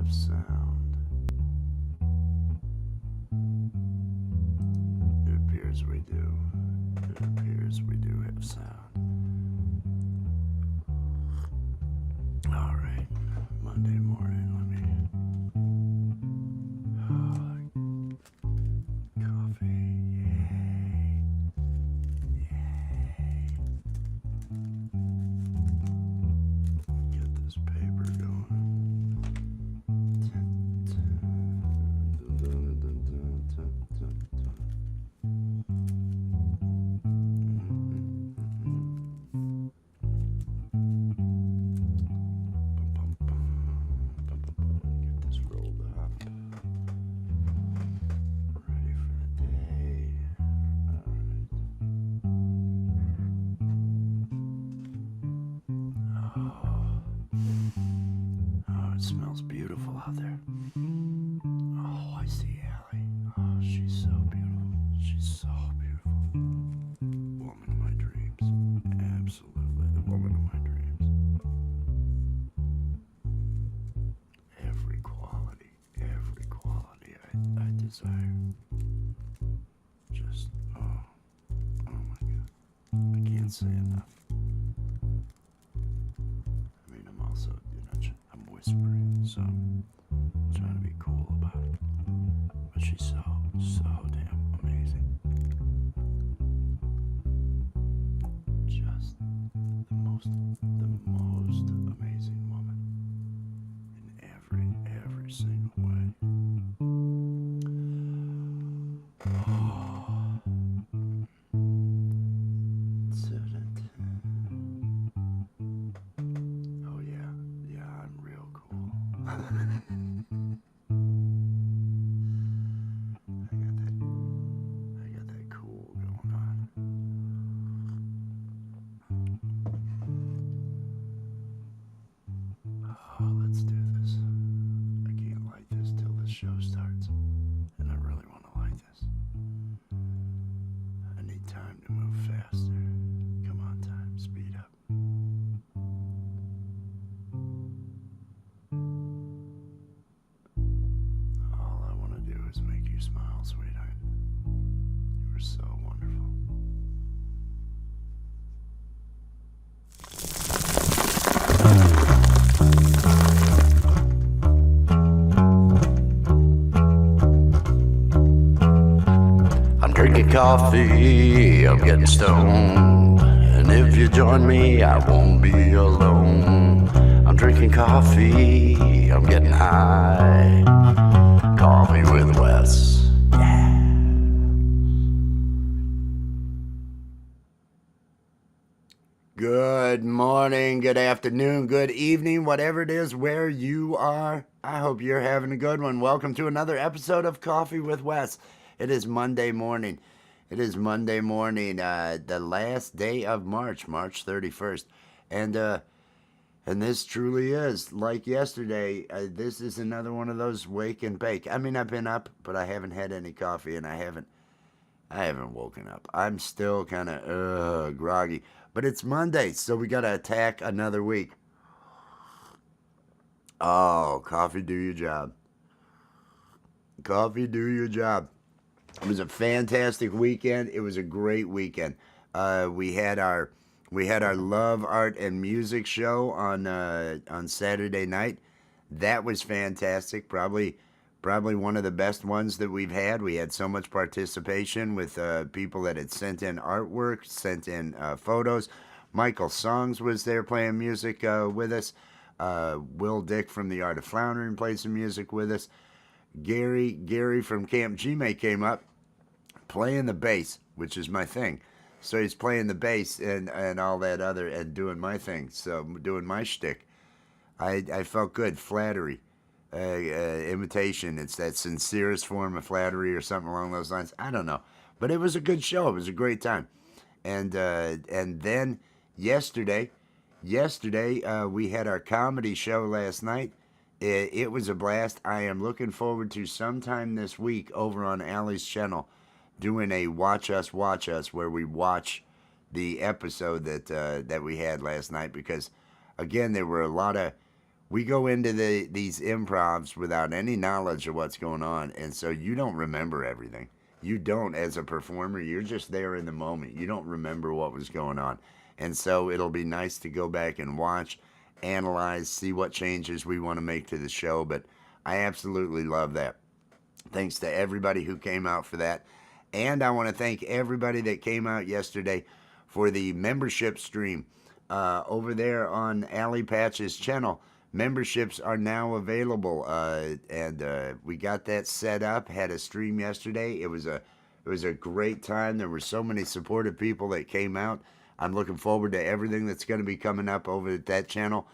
have sound? It appears we do. It appears we do have sound. All right, Monday morning. Let me. Coffee. Yay! Yay! Get this paper going. Get this rolled up. Ready for the day. Oh, it smells beautiful out there. Oh, I see Allie. Oh, she's so beautiful. She's so beautiful. Woman of my dreams. Absolutely the woman of my dreams. Every quality I desire. Just, oh my God. I can't say enough. I mean, I'm also, I'm whispering, so I'm trying to be cool about it. But she's so damn amazing. Just the most amazing woman in every single way. Oh yeah, I'm real cool. I got that cool going on. Oh, let's do this. I can't light this till the show starts, and I really want to light this. I need time to move faster. Come on, time, speed up. All I want to do is make you smile, sweetheart. You are so wonderful. I'm drinking coffee, I'm getting stoned. And if you join me, I won't be alone. I'm drinking coffee, I'm getting high. Coffee with Wes. Yeah. Good morning, good afternoon, good evening, whatever it is where you are. I hope you're having a good one. Welcome to another episode of Coffee with Wes. It is Monday morning. The last day of March 31st. And this truly is, like yesterday, this is another one of those wake and bake. I mean, I've been up, but I haven't had any coffee, and I haven't woken up. I'm still kind of groggy. But it's Monday, so we got to attack another week. Oh, coffee do your job. Coffee do your job. It was a fantastic weekend. It was a great weekend. We had our Love, Art, and Music show on Saturday night. That was fantastic. Probably one of the best ones that we've had. We had so much participation with people that had sent in artwork, sent in photos. Michael Songs was there playing music with us. Will Dick from The Art of Floundering played some music with us. Gary from Camp Gmail came up playing the bass, which is my thing. So he's playing the bass and all that other and doing my thing. So doing my shtick. I felt good. Flattery. Imitation. It's that sincerest form of flattery or something along those lines. I don't know. But it was a good show. It was a great time. And then yesterday we had our comedy show last night. It was a blast. I am looking forward to sometime this week over on Allie's channel doing a Watch Us where we watch the episode that we had last night, because again there were a lot of we go into these improvs without any knowledge of what's going on, and so you don't remember everything. You don't, as a performer, you're just there in the moment. You don't remember what was going on. And so it'll be nice to go back and watch, analyze, see what changes we want to make to the show. But I absolutely love that. Thanks to everybody who came out for that. And I want to thank everybody that came out yesterday for the membership stream over there on Alley Patch's channel. Memberships are now available, and we got that set up. Had a stream yesterday. It was a great time. There were so many supportive people that came out. I'm looking forward to everything that's going to be coming up over at that channel,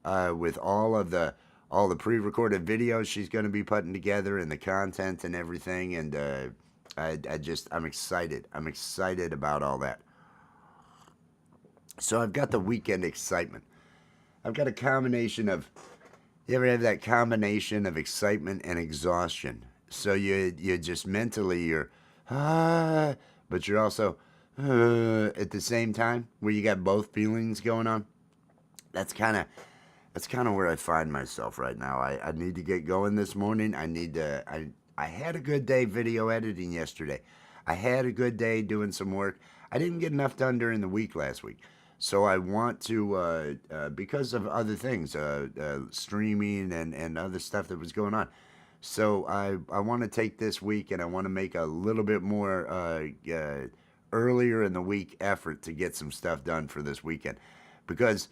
with all the pre-recorded videos she's going to be putting together and the content and everything. And I'm excited. I'm excited about all that. So I've got the weekend excitement. I've got a combination of, you ever have that combination of excitement and exhaustion? So you just mentally you're but you're also at the same time, where you got both feelings going on. That's kind of where I find myself right now. I need to get going this morning. I had a good day video editing yesterday. I had a good day doing some work. I didn't get enough done during the week last week. So I want to, because of other things, streaming and other stuff that was going on. So I want to take this week and I want to make a little bit more earlier in the week effort to get some stuff done for this weekend. Because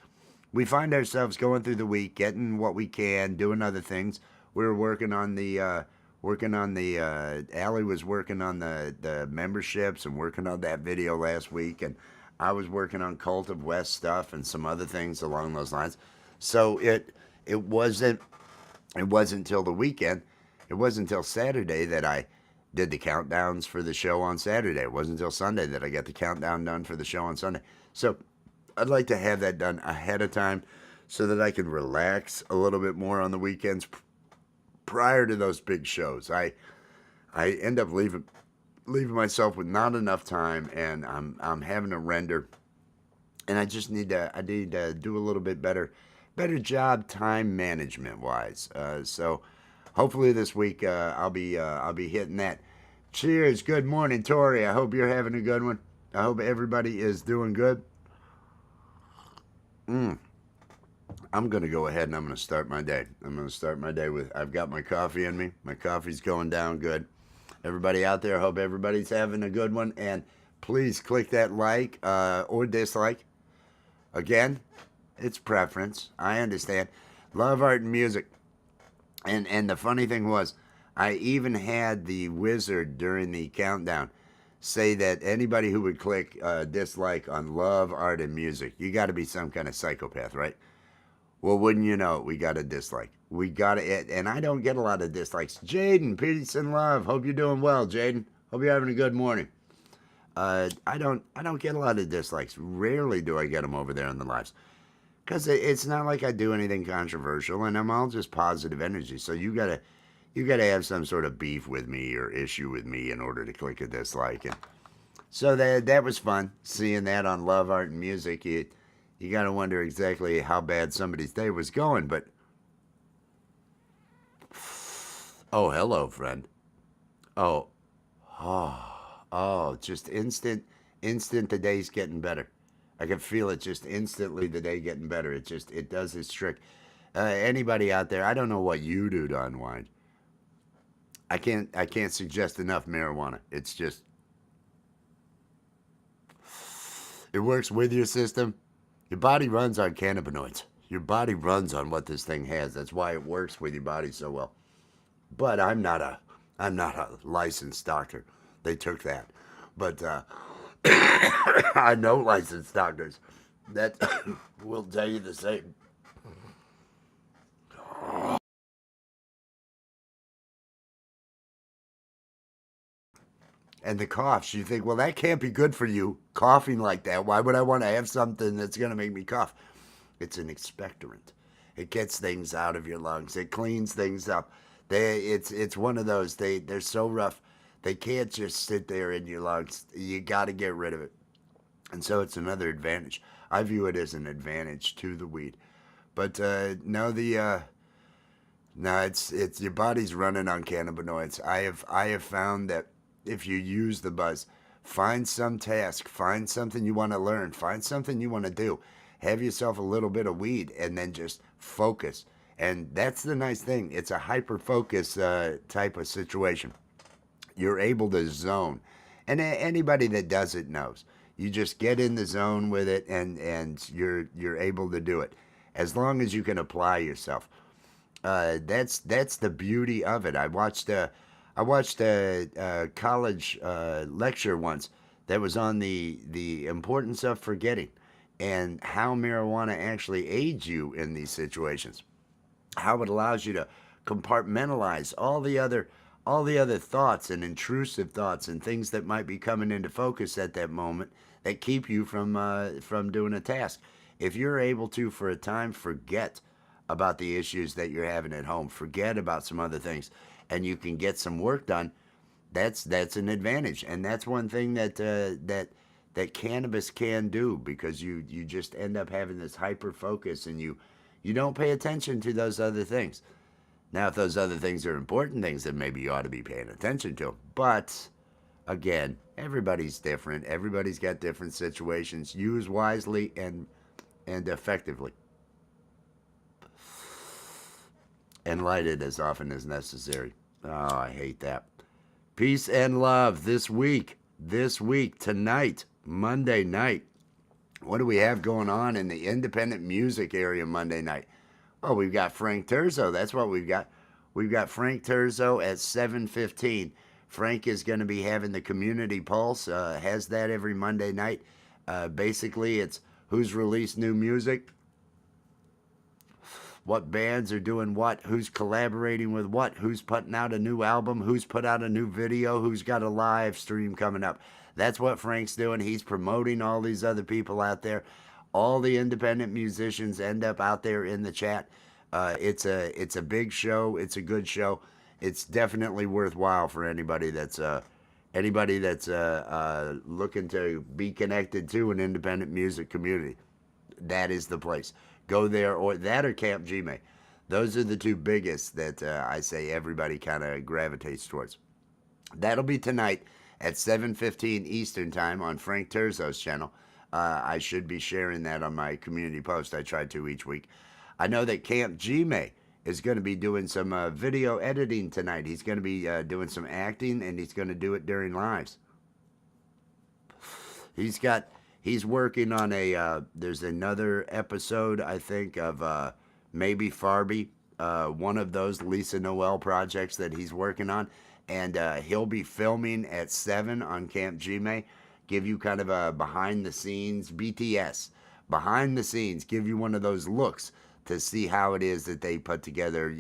we find ourselves going through the week, getting what we can, doing other things. We were working on the Allie was working on the memberships and working on that video last week, and I was working on Cult of West stuff and some other things along those lines. So it wasn't until the weekend, it wasn't until Saturday that I did the countdowns for the show on Saturday. It wasn't until Sunday that I got the countdown done for the show on Sunday. So I'd like to have that done ahead of time so that I can relax a little bit more on the weekends prior to those big shows. I end up leaving myself with not enough time, and I'm having to render, and I need to do a little bit better job time management wise. So hopefully this week I'll be hitting that. Cheers. Good morning, Tori. I hope you're having a good one. I hope everybody is doing good. I'm going to go ahead and I'm going to start my day. I'm going to start my day with, I've got my coffee in me. My coffee's going down good. Everybody out there, I hope everybody's having a good one. And please click that like or dislike. Again, it's preference. I understand. Love, art, and music. And the funny thing was, I even had the wizard during the countdown say that anybody who would click dislike on love, art, and music, you got to be some kind of psychopath, right? Well, wouldn't you know it, we got a dislike. We got it, and I don't get a lot of dislikes. Jaden, peace and love. Hope you're doing well, Jaden. Hope you're having a good morning. I don't get a lot of dislikes. Rarely do I get them over there in the lives, because it's not like I do anything controversial, and I'm all just positive energy. So you gotta have some sort of beef with me or issue with me in order to click a dislike. And so that was fun seeing that on Love, Art, and Music. You got to wonder exactly how bad somebody's day was going, but oh, hello, friend. Oh, just instant, the day's getting better. I can feel it just instantly, the day getting better. It does its trick. Anybody out there, I don't know what you do to unwind. I can't suggest enough marijuana. It's just, it works with your system. Your body runs on cannabinoids. Your body runs on what this thing has. That's why it works with your body so well. But I'm not a licensed doctor. They took that. But I know licensed doctors that will tell you the same. And the coughs, you think, well, that can't be good for you, coughing like that. Why would I want to have something that's going to make me cough? It's an expectorant. It gets things out of your lungs. It cleans things up. It's one of those. They're so rough. They can't just sit there in your lungs. You got to get rid of it. And so it's another advantage. I view it as an advantage to the weed. But no, no, it's your body's running on cannabinoids. I have found that if you use the buzz, find some task, find something you want to learn, find something you want to do, have yourself a little bit of weed, and then just focus. And that's the nice thing. It's a hyper focus type of situation. You're able to zone, and anybody that does it knows. You just get in the zone with it, and you're able to do it as long as you can apply yourself. That's the beauty of it. I watched a college lecture once that was on the importance of forgetting and how marijuana actually aids you in these situations. How it allows you to compartmentalize all the other thoughts and intrusive thoughts and things that might be coming into focus at that moment that keep you from doing a task. If you're able to, for a time, forget about the issues that you're having at home, forget about some other things, and you can get some work done, that's an advantage. And that's one thing that cannabis can do, because you just end up having this hyper focus, and you don't pay attention to those other things. Now, if those other things are important things, then maybe you ought to be paying attention to them. But again, everybody's different. Everybody's got different situations. Use wisely and effectively, and light it as often as necessary. Oh, I hate that. Peace and love this week, tonight, Monday night. What do we have going on in the independent music area Monday night? Oh, we've got Frank Terzo. That's what we've got. We've got Frank Terzo at 7:15. Frank is going to be having the Community Pulse. Has that every Monday night. Basically, it's who's released new music, what bands are doing what, who's collaborating with what, who's putting out a new album, who's put out a new video, who's got a live stream coming up. That's what Frank's doing. He's promoting all these other people out there. All the independent musicians end up out there in the chat. It's a big show. It's a good show. It's definitely worthwhile for anybody that's looking to be connected to an independent music community. That is the place. Go there, or that, or Camp Gmail. Those are the two biggest that I say everybody kind of gravitates towards. That'll be tonight at 7:15 Eastern Time on Frank Terzo's channel. I should be sharing that on my community post. I try to each week. I know that Camp Gmail is going to be doing some video editing tonight. He's going to be doing some acting, and he's going to do it during lives. He's working on there's another episode, I think, of maybe Farby, one of those Lisa Noel projects that he's working on. And he'll be filming at 7 on Camp Gmail. Give you kind of a behind the scenes, BTS, behind the scenes, give you one of those looks to see how it is that they put together,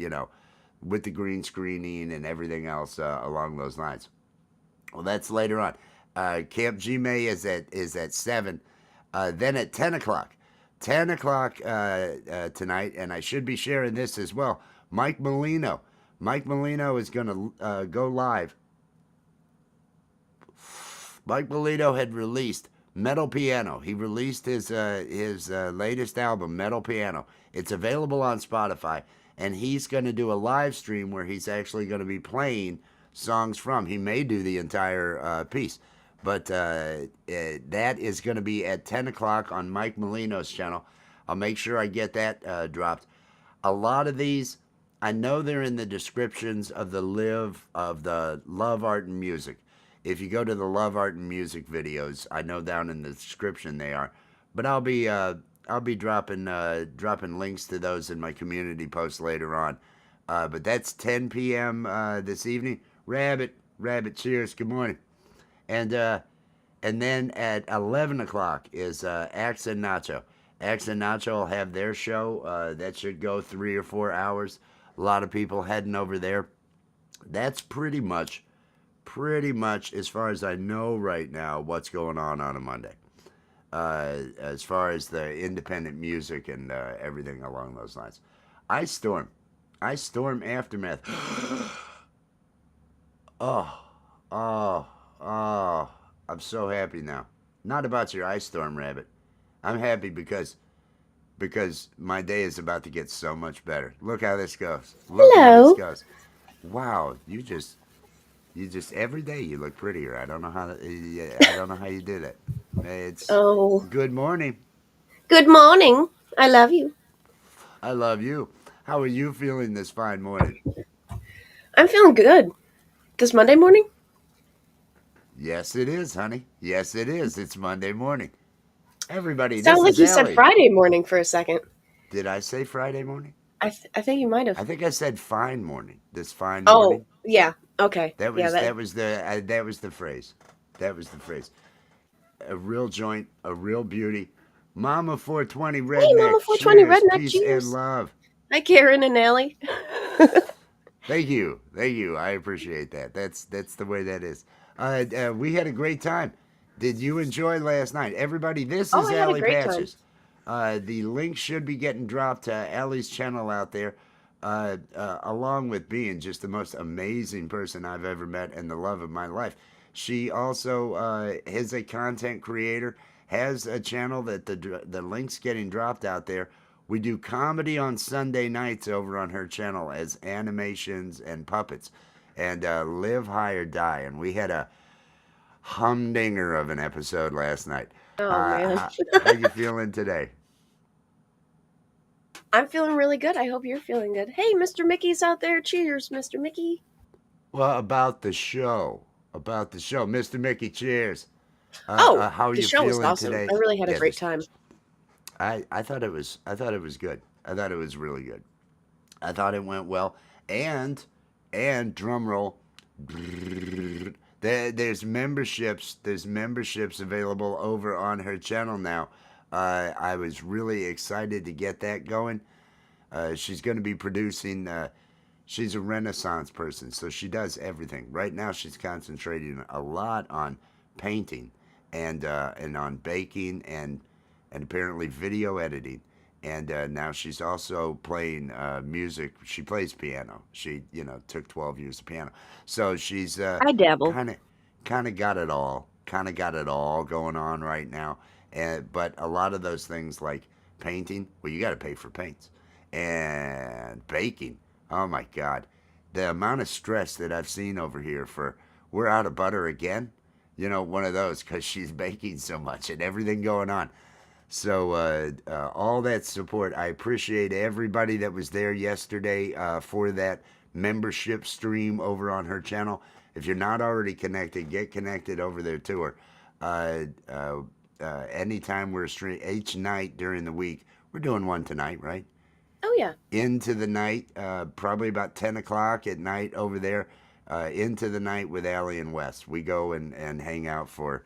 with the green screening and everything else along those lines. Well, that's later on. Camp Gmail is at 7. Then at 10 o'clock. 10 o'clock tonight, and I should be sharing this as well. Mike Molino. Mike Molino is going to go live. Mike Molino had released Metal Piano. He released his latest album, Metal Piano. It's available on Spotify, and he's going to do a live stream where he's actually going to be playing songs from. He may do the entire piece, but that is going to be at 10 o'clock on Mike Molino's channel. I'll make sure I get that dropped. A lot of these, I know they're in the descriptions of the Love, Art, and Music. If you go to the Love, Art, and Music videos, I know down in the description they are. But I'll be dropping links to those in my community post later on. But that's 10 p.m. This evening. Rabbit, cheers, good morning. And then at 11 o'clock is Axe and Nacho. Axe and Nacho will have their show. That should go 3 or 4 hours. A lot of people heading over there. That's pretty much, as far as I know right now, what's going on a Monday. As far as the independent music and everything along those lines. Ice Storm Aftermath. Oh, I'm so happy now. Not about your Ice Storm, Rabbit. I'm happy because because my day is about to get so much better. Look how this goes. Look how this Hello. goes. Wow, you just every day you look prettier. I don't know how you did it. It's Oh, good morning. good morning. I love you. I love you. How are you feeling this fine morning? I'm feeling good. This Monday morning? Yes, it is, honey. Yes, it is. It's Monday morning. Everybody, Sounded this like is you said Allie. Friday morning for a second. Did I say Friday morning? I think you might I have. think I said fine morning. This fine Oh, morning. yeah. Okay. That Yeah, was that. that was that was the phrase. That was the phrase. A real joint, a real beauty. Mama 420 Hey, Mama redneck. 420 Cheers, Redneck. peace and Cheers. love. Hi, Karen and Allie. Thank you, thank you. I appreciate that. That's the way that is. We had a great time. Did you enjoy last night, everybody? This Oh, is I had a Allie great time. Patches. The link should be getting dropped to Allie's channel out there, along with being just the most amazing person I've ever met and the love of my life. She also is a content creator, has a channel that the link's getting dropped out there. We do comedy on Sunday nights over on her channel as animations and puppets, and Live High or Die. And we had a humdinger of an episode last night. Oh, man. How you feeling today? I'm feeling really good. I hope you're feeling good. Hey, Mr. Mickey's out there. Cheers, Mr. Mickey. Well, about the show, Mr. Mickey. Cheers. Oh, How are the you show was feeling awesome. today? I really had a Yeah, great this. time. I thought it was good. I thought it was really good. I thought it went well. And drum roll. There's memberships available over on her channel now. I was really excited to get that going. She's going to be producing. She's a Renaissance person, so she does everything. Right now, she's concentrating a lot on painting and on baking and apparently video editing. And now she's also playing music. She plays piano. She took 12 years of piano, so she's I dabble. kind of kind of got it all. Kind of got it all going on right now. And but a lot of those things like painting, well, you got to pay for paints and baking. Oh my God, the amount of stress that I've seen over here for we're out of butter again. One of those because she's baking so much and everything going on. So all that support, I appreciate everybody that was there yesterday for that membership stream over on her channel. If you're not already connected, get connected over there to her. Uh, uh, Anytime we're stream each night during the week, we're doing one tonight, right? Oh, yeah. Into the night, probably about 10 o'clock at night over there. Into the night with Allie and Wes. We go and hang out for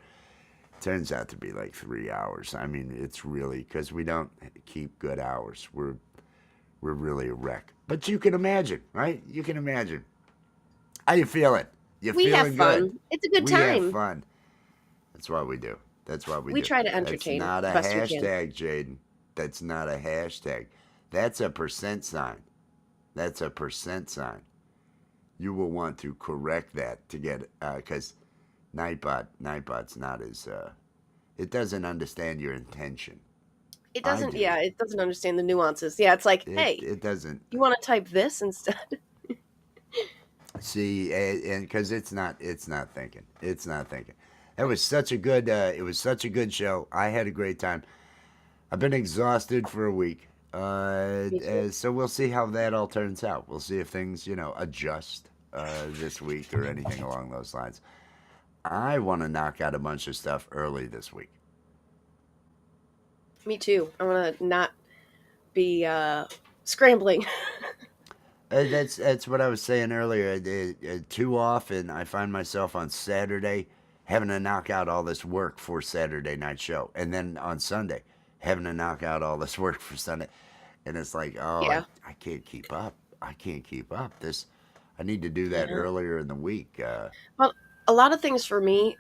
turns out to be like 3 hours. I mean, it's really because we don't keep good hours. We're really a wreck. But you can imagine, right? You can imagine. How you feeling? You We have feeling good? fun. It's a good We have time. fun. That's what we do. That's what we We do. try to That's entertain not the a best we can. hashtag, Jaden. That's not a hashtag. That's a percent sign. That's a percent sign. You will want to correct that to get because Nightbot's not as it doesn't understand your intention. It I doesn't, do. yeah, it doesn't understand the nuances. Yeah, it's like, hey, It doesn't you want to type this instead? see and because it's not thinking. It was such a good show. I had a great time. I've been exhausted for a week. Me too. So we'll see how that all turns out. We'll see if things adjust this week or anything along those lines. I want to knock out a bunch of stuff early this week. Me too. I want to not be scrambling. That's what I was saying earlier. Too often, I find myself on Saturday having to knock out all this work for Saturday night show, and then on Sunday having to knock out all this work for Sunday, and it's like, oh, Yeah. I can't keep up. I can't keep up. This I need to do that Yeah. earlier in the week. Well, a lot of things for me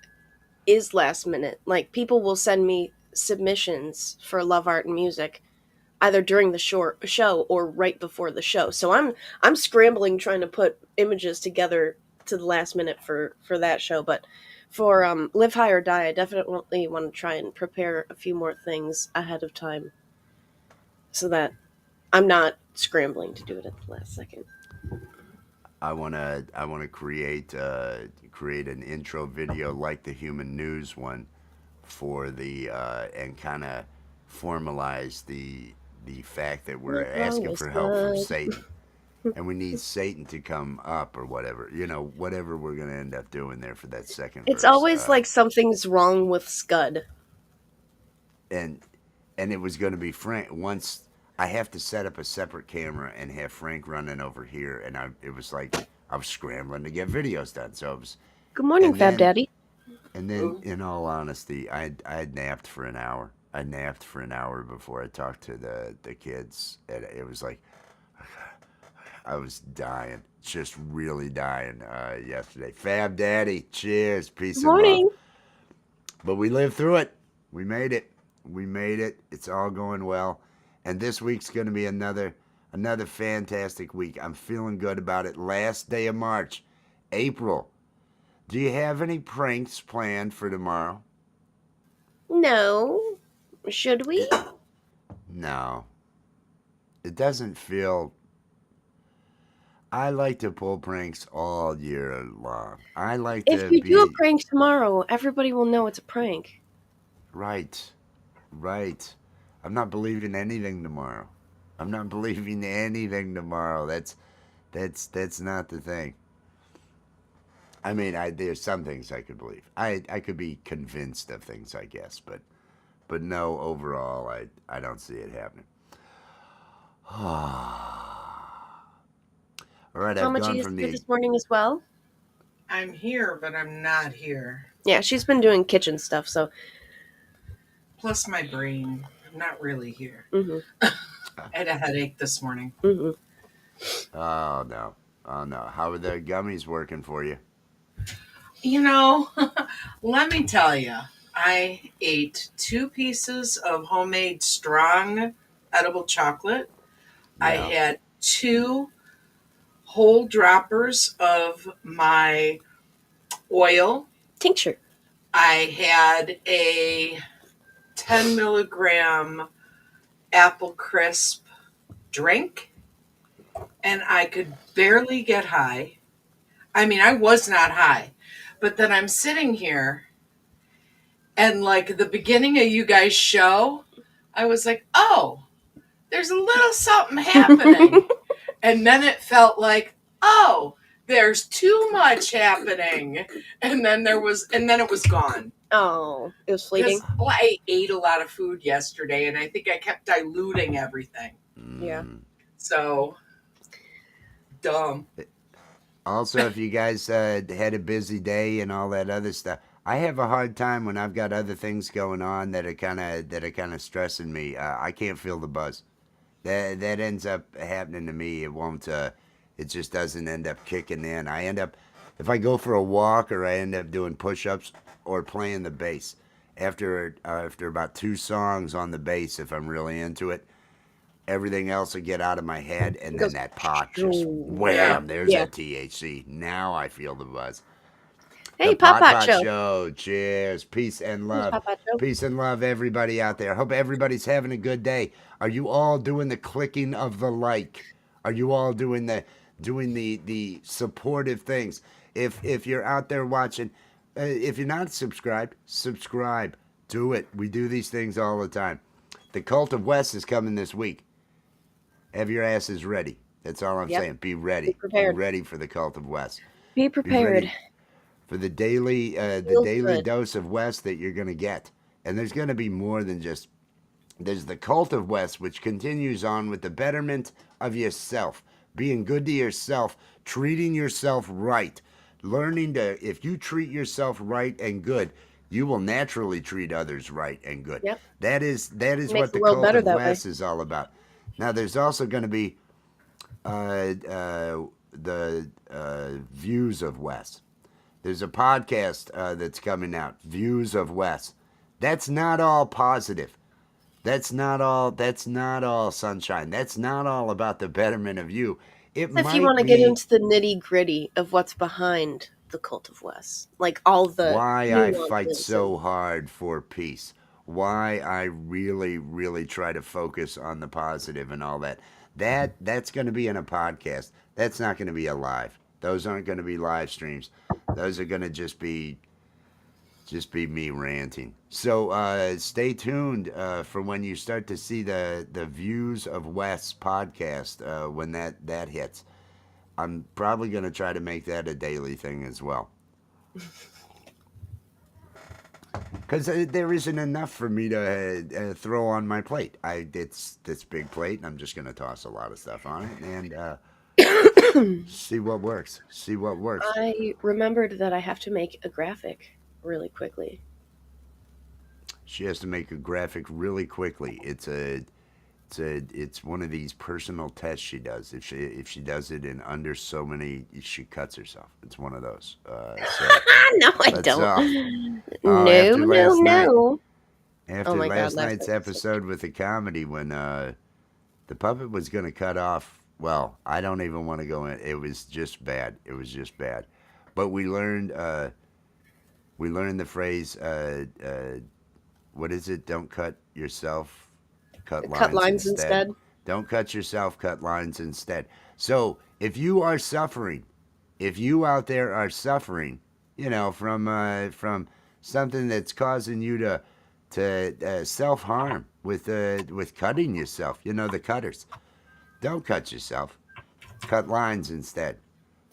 is last minute. Like people will send me submissions for love art and music either during the show or right before the show. So I'm scrambling trying to put images together to the last minute for that show, but for Live High or Die, I definitely want to try and prepare a few more things ahead of time. so that I'm not scrambling to do it at the last second. I wanna create an intro video like the Human News one for the and kind of formalize the fact that we're What's wrong asking with for help from blood? Satan, and we need Satan to come up or whatever. Whatever we're gonna end up doing there for that second It's verse. always like something's wrong with Scud. And and it was going to be Frank. Once I have to set up a separate camera and have Frank running over here, and it was like I was scrambling to get videos done. So it was, Good morning, and Fab then Daddy. in all honesty, I had napped for an hour. I napped for an hour before I talked to the kids, and it was like I was dying, just really dying yesterday. Fab Daddy, cheers, Good peace and love. morning. But we lived through it. We made it. We made it. It's all going well. And this week's going to be another fantastic week. I'm feeling good about it. Last day of March, April. Do you have any pranks planned for tomorrow? No. Should we? It, no. It doesn't feel. I like to pull pranks all year long. I like If to you do a be prank tomorrow, everybody will know it's a prank. right. Right. I'm not believing anything tomorrow. I'm not believing anything tomorrow. That's not the thing. I mean, there's some things I could believe. I could be convinced of things, I guess, but no, overall, I don't see it happening. All right, I've Mama gone G is from here the this morning as well. I'm here, but I'm not here. Yeah, she's been doing kitchen stuff, so. Plus my brain. I'm not really here. Mm-hmm. I had a headache this morning. Mm-hmm. oh no, oh no, how are the gummies working for you? You know, let me tell you, I ate 2 pieces of homemade strong edible chocolate. I Yeah, had 2 whole droppers of my oil. Tincture. I had a 10 milligram apple crisp drink, and I could barely get high. I mean, I was not high, but then I'm sitting here, and like the beginning of you guys' show, I was like, oh, there's a little something happening. And then it felt like, oh, there's too much happening. And then it was gone. Oh, it was fleeting. Because I ate a lot of food yesterday, and I think I kept diluting everything. Yeah. So, dumb. Also, if you guys had a busy day and all that other stuff, I have a hard time when I've got other things going on that are kind of stressing me. I can't feel the buzz. That ends up happening to me. It won't. It just doesn't end up kicking in. I end up if I go for a walk or I end up doing push-ups or playing the bass. After about 2 songs on the bass, if I'm really into it, everything else will get out of my head, and It then goes. that pot just Yeah. wham. There's Yeah. that THC. Now I feel the buzz. The Hey, Pop Pot Pot Pot Show. Show. Cheers. Peace and Here's love. Pop Pot Show. Peace and love, everybody out there. Hope everybody's having a good day. Are you all doing the clicking of the like? Are you all doing the supportive things? If you're out there watching, if you're not subscribed, subscribe. Do it. We do these things all the time. The Cult of West is coming this week. Have your asses ready. That's all I'm Yep. saying. Be Be ready. Be prepared. ready for the Cult of West. Be Be prepared. ready for the Feels daily good. dose of West that you're going to get. And there's going to be more than just there's the Cult of West, which continues on with the betterment of yourself, being good to yourself, treating yourself right, learning to if you treat yourself right and good, you will naturally treat others right and good. Yep. That is Makes what the the world Cult better of that way. West is all about. Now, there's also going to be the Views of West. There's a podcast that's coming out, Views of West. That's not all positive. That's not all sunshine. That's not all about the betterment of you. It If you want might to get be into the nitty gritty of what's behind the Cult of West, like all the why I fight nuances and so hard for peace. why I really, really try to focus on the positive and all that. That's going to be in a podcast. That's not going to be a live. Those aren't going to be live streams. Those are going to just be me ranting. So stay tuned for when you start to see the Views of Wes podcast when that hits. I'm probably going to try to make that a daily thing as well. Because there isn't enough for me to throw on my plate. It's this big plate, and I'm just going to toss a lot of stuff on it and see what works. See what works. I remembered that I have to make a graphic really quickly. She has to make a graphic really quickly. It's one of these personal tests she does. If she does it in under so many, she cuts herself. It's one of those. So No, I let's don't. No, after no, last night, no. after Oh my last God, last night's episode. episode with the comedy when the puppet was going to cut off. Well, I don't even want to go in. It was just bad. It was just bad. But we learned the phrase. What is it? Don't cut yourself. Cut Cut lines lines instead. instead. Don't cut yourself. Cut lines instead. So if you are suffering, if you out there are suffering, from something that's causing you to self harm with cutting yourself, the cutters. Don't cut yourself. Cut lines instead.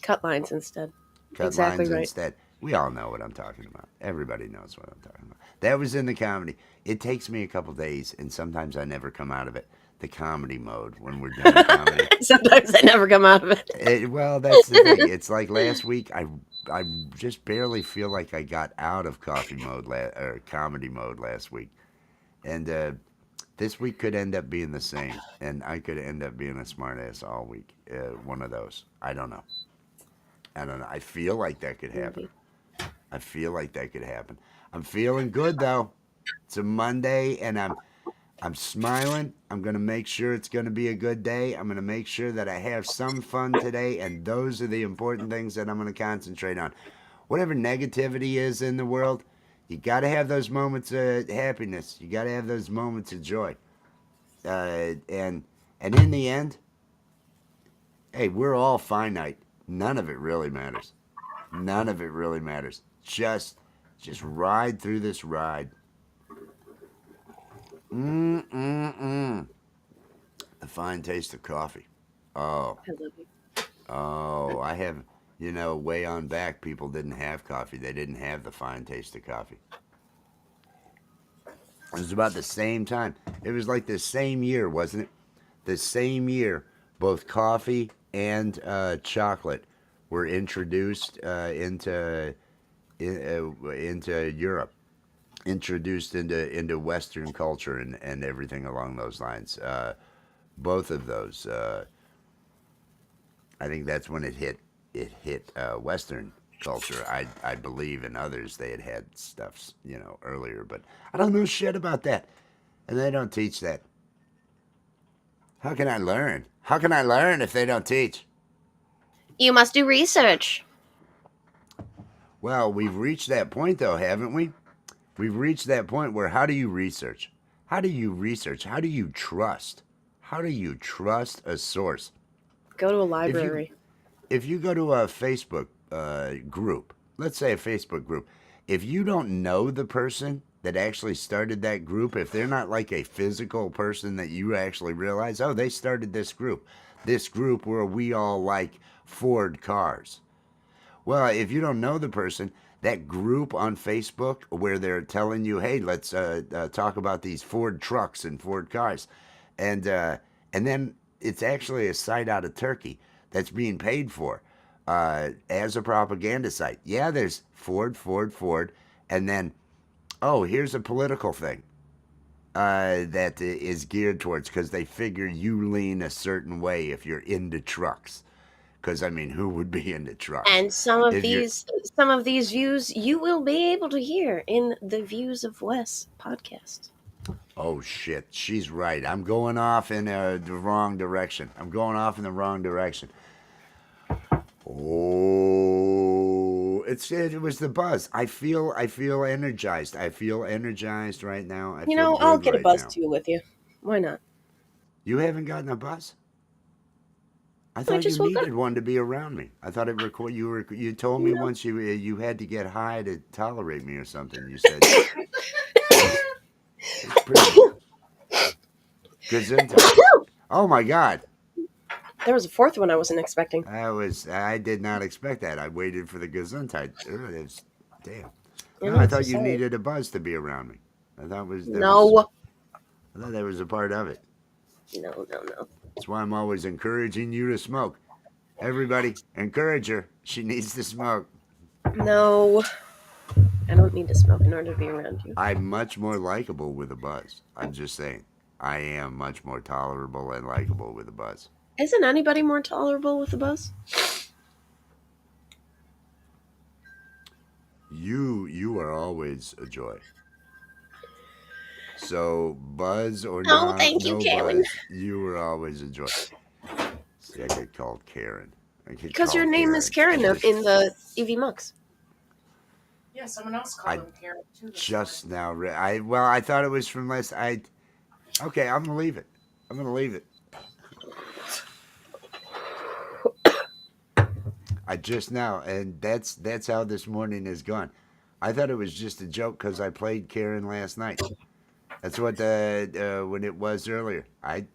Cut lines instead. Cut Exactly lines right. instead. We all know what I'm talking about. Everybody knows what I'm talking about. That was in the comedy. It takes me a couple days, and sometimes I never come out of it. The comedy mode when we're doing comedy. Sometimes I never come out of it. Well, that's the thing. It's like last week. I just barely feel like I got out of coffee mode or comedy mode last week, and this week could end up being the same, and I could end up being a smartass all week. One of those. I don't know. I don't know. I feel like that could happen. Maybe. I feel like that could happen. I'm feeling good though. It's a Monday, and I'm smiling. I'm gonna make sure it's gonna be a good day. I'm gonna make sure that I have some fun today, and those are the important things that I'm gonna concentrate on. Whatever negativity is in the world, you gotta have those moments of happiness. You gotta have those moments of joy. And in the end, hey, we're all finite. None of it really matters. None of it really matters. Just ride through this ride. Mm-mm-mm. The fine taste of coffee. Oh, I love you. oh, I have, way on back, people didn't have coffee. They didn't have the fine taste of coffee. It was about the same time. It was like the same year, wasn't it? The same year, both coffee and chocolate were introduced into Europe, introduced into Western culture and everything along those lines. Both of those, I think that's when it hit. It hit Western culture. I believe in others they had stuff earlier, but I don't know shit about that, and they don't teach that. How can I learn? How can I learn if they don't teach? You must do research. Well, we've reached that point though, haven't we? We've reached that point where how do you research? How do you research? How do you trust? How do you trust a source? Go to a If you library. if you go to a Facebook group, let's say a Facebook group, if you don't know the person that actually started that group, if they're not like a physical person that you actually realize, oh, they started this group where we all like Ford cars. Well, if you don't know the person, that group on Facebook where they're telling you, hey, let's talk about these Ford trucks and Ford cars, and then it's actually a site out of Turkey that's being paid for as a propaganda site. Yeah, there's Ford, Ford, Ford, and then, oh, here's a political thing that is geared towards because they figure you lean a certain way if you're into trucks. Because I mean, who would be into trucks? And some of If you're these views you will be able to hear in the Views of Wes podcast. Oh shit, she's right. I'm going off in the wrong direction. I'm going off in the wrong direction. Oh, it was the buzz. I feel energized. I feel energized right now. I You feel know, I'll good get a right buzz now. too with you. Why not? You haven't gotten a buzz? I I thought you just woke up. needed one to be around me. I thought you told me No. once you had to get high to tolerate me or something. You said it's pretty gesundheit. Oh my God. There was a fourth one I wasn't expecting. I did not expect that. I waited for the gesundheit. Damn. I No, know, I I'm so thought you sorry. needed a buzz to be around me. No. I thought that was a part of it. No, no, no. That's why I'm always encouraging you to smoke. Everybody, encourage her. She needs to smoke. No. I don't need to smoke in order to be around you. I'm much more likable with a buzz. I'm just saying. I am much more tolerable and likable with a buzz. Isn't anybody more tolerable with a buzz? You are always a joy. So buzz or Oh, not, thank you, no Karen. buzz, you were always a joy. See, I get called Karen. I get Because your called name is Karen. Karen in the EV Mux. Yeah, someone else called I him Karen too. just now. I thought it was from last. Okay. I'm gonna leave it. I'm gonna leave it. I just now, and that's how this morning has gone. I thought it was just a joke because I played Karen last night. That's what the when it was earlier. I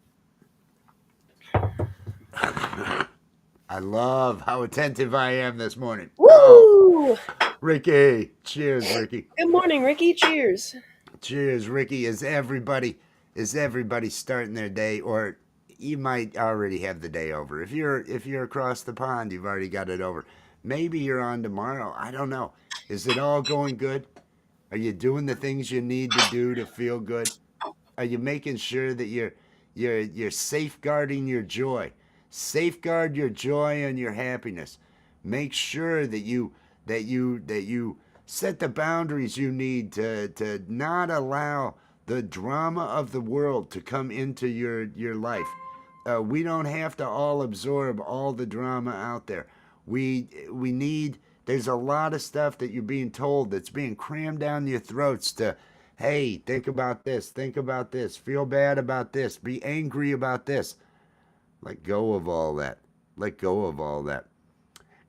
love how attentive I am this morning. Oh, Woo! Ricky, cheers, Ricky. Good morning, Ricky. Cheers. Cheers, Ricky. Is everybody starting their day, or you might already have the day over? If you're across the pond, you've already got it over. Maybe you're on tomorrow. I don't know. Is it all going good? Are you doing the things you need to do to feel good? Are you making sure that you're safeguarding your joy? Safeguard your joy and your happiness. Make sure that you set the boundaries you need to not allow the drama of the world to come into your life. We don't have to all absorb all the drama out there. We need. There's a lot of stuff that you're being told that's being crammed down your throats to, hey, think about this, feel bad about this, be angry about this. Let go of all that. Let go of all that.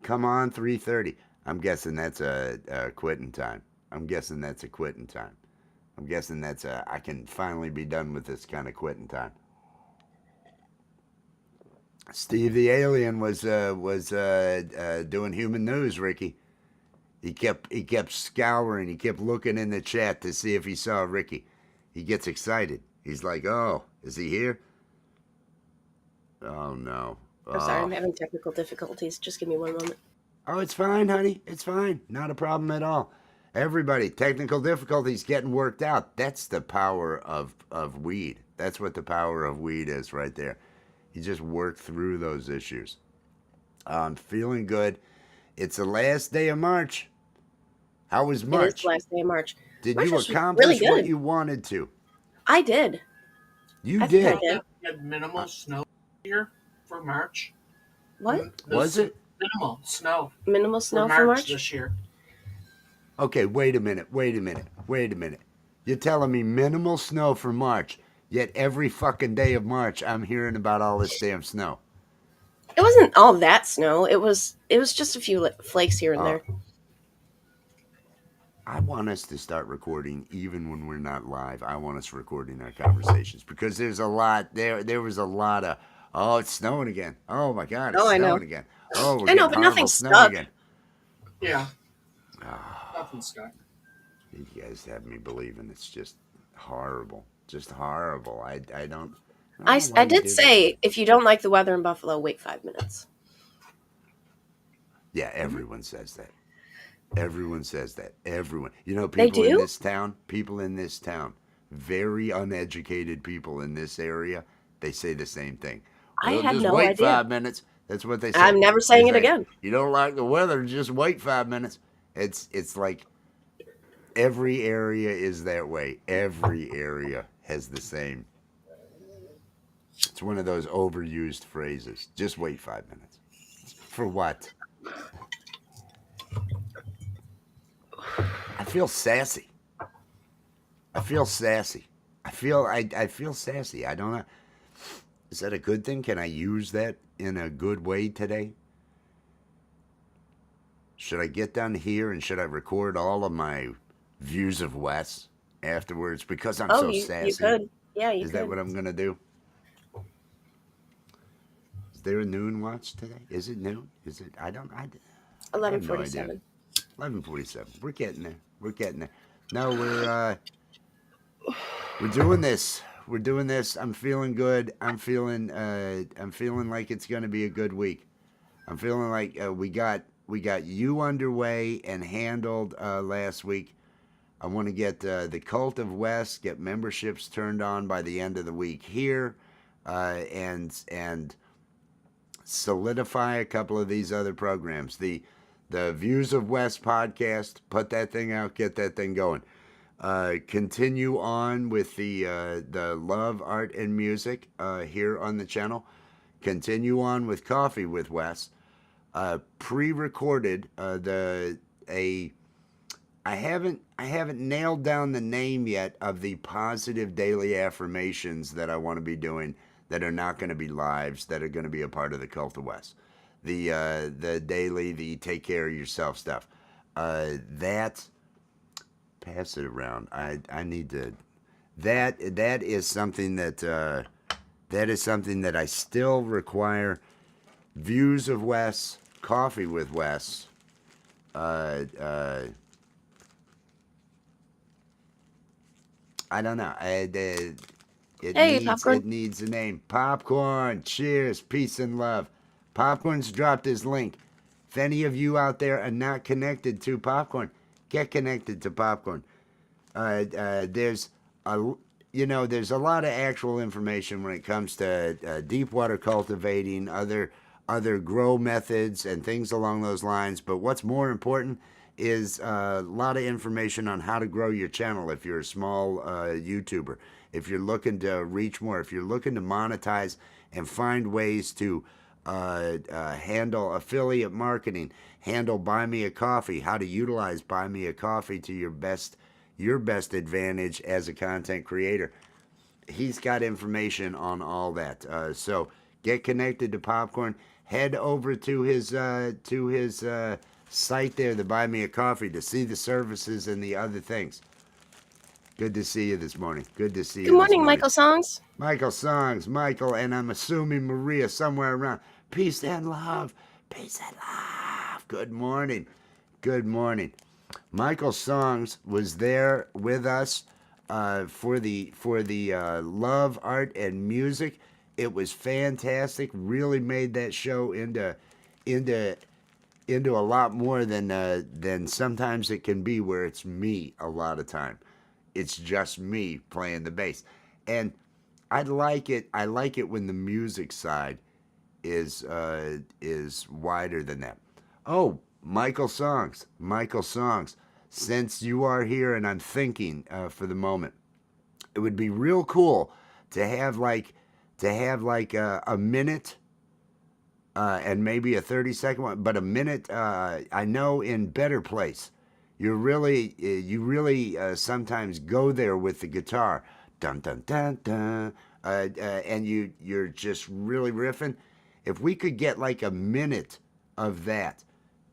Come on, 3:30. I'm guessing that's a quitting time. I'm guessing that's a quitting time. I'm guessing that's I can finally be done with this kind of quitting time. Steve the alien was doing human news, Ricky. He kept scouring. He kept looking in the chat to see if he saw Ricky. He gets excited. He's like, "Oh, is he here?" Oh no. I'm sorry, Oh. I'm having technical difficulties. Just give me one moment. Oh, it's fine, honey. It's fine. Not a problem at all. Everybody, technical difficulties getting worked out. That's the power of weed. That's what the power of weed is right there. You just work through those issues. I'm feeling good. It's the last day of March. How was It is the March? last day of March. Did March you was really accomplish what good. you wanted to? I did. You I think I did. did. We had minimal snow here for March. What? Was it? Minimal snow Minimal for snow for March March? this year. Okay, wait a minute. You're telling me minimal snow for March, yet every fucking day of March I'm hearing about all this damn snow. It wasn't all that snow. It was just a few flakes here and Uh, there. I want us to start recording even when we're not live. I want us recording our conversations because there's a lot there. There was a lot of, oh, it's snowing again. Oh my God, it's Oh, I know. snowing again. Oh, we're I know, getting but horrible nothing snow stuck. again. Yeah, Oh, nothing stuck. you guys have me believing it's just horrible, just horrible. I don't I, know why I you did do that to say me. if you don't like the weather in Buffalo, wait 5 minutes. Yeah, everyone says that. Everyone says that. Everyone. You know, They people in do? this town, very uneducated people in this area, they say the same thing. I Well, had just no wait idea. 5 minutes. That's what they say. I'm never They saying it say, again. you don't like the weather, just wait 5 minutes. It's like every area is that way. Every area has the same. It's one of those overused phrases. Just wait 5 minutes. For what? feel sassy. I feel sassy. I feel sassy. I don't know. Is that a good thing? Can I use that in a good way today? Should I get down here and should I record all of my views of Wes afterwards because I'm Oh, so you sassy? could. Yeah, you Is that could. what I'm gonna do? Is there a noon watch today? Is it noon? Is it? I have no idea. 11:47. 11:47. We're getting there. We're getting there. No, we're doing this. We're doing this. I'm feeling good. I'm feeling like it's gonna be a good week. I'm feeling like we got you underway and handled last week. I want to get the Cult of West, get memberships turned on by the end of the week here, and solidify a couple of these other programs. The Views of West podcast, put that thing out, get that thing going. Continue on with the Love, Art, and Music here on the channel. Continue on with Coffee with Wes. Pre-recorded I haven't nailed down the name yet of the positive daily affirmations that I want to be doing that are not going to be lives, that are going to be a part of the Cult of West. The daily, the take care of yourself stuff. That pass it around. I need to. That is something that I still require. Views of Wes, Coffee with Wes. I don't know. Hey, Popcorn. It needs a name. Popcorn. Cheers. Peace and love. Popcorn's dropped his link. If any of you out there are not connected to Popcorn, get connected to Popcorn. There's there's a lot of actual information when it comes to deep water cultivating, other grow methods and things along those lines. But what's more important is a lot of information on how to grow your channel if you're a small YouTuber. If you're looking to reach more, if you're looking to monetize and find ways to handle affiliate marketing, handle Buy Me a Coffee, how to utilize Buy Me a Coffee to your best advantage as a content creator. He's got information on all that. So get connected to Popcorn. Head over to his site there, the Buy Me a Coffee, to see the services and the other things. Good to see you this morning. Good to see you. Good morning, Michael Songs. Michael Songs, Michael, and I'm assuming Maria somewhere around. Peace and love. Peace and love. Good morning. Good morning. Michael Songs was there with us for the Love, Art, and Music. It was fantastic. Really made that show into a lot more than sometimes it can be, where it's me a lot of time. It's just me playing the bass, and I like it. I like it when the music side is wider than that. Oh, Michael Songs. Since you are here, and I'm thinking for the moment, it would be real cool to have like a minute. And maybe a 30-second one, but a minute. I know in Better Place, you really sometimes go there with the guitar, dun dun dun dun, and you're just really riffing. If we could get like a minute of that,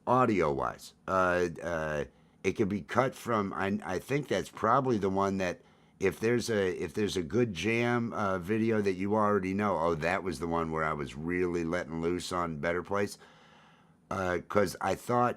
audio wise, it could be cut from. I think that's probably the one that. If there's a good jam video that you already know, oh, that was the one where I was really letting loose on Better Place, because I thought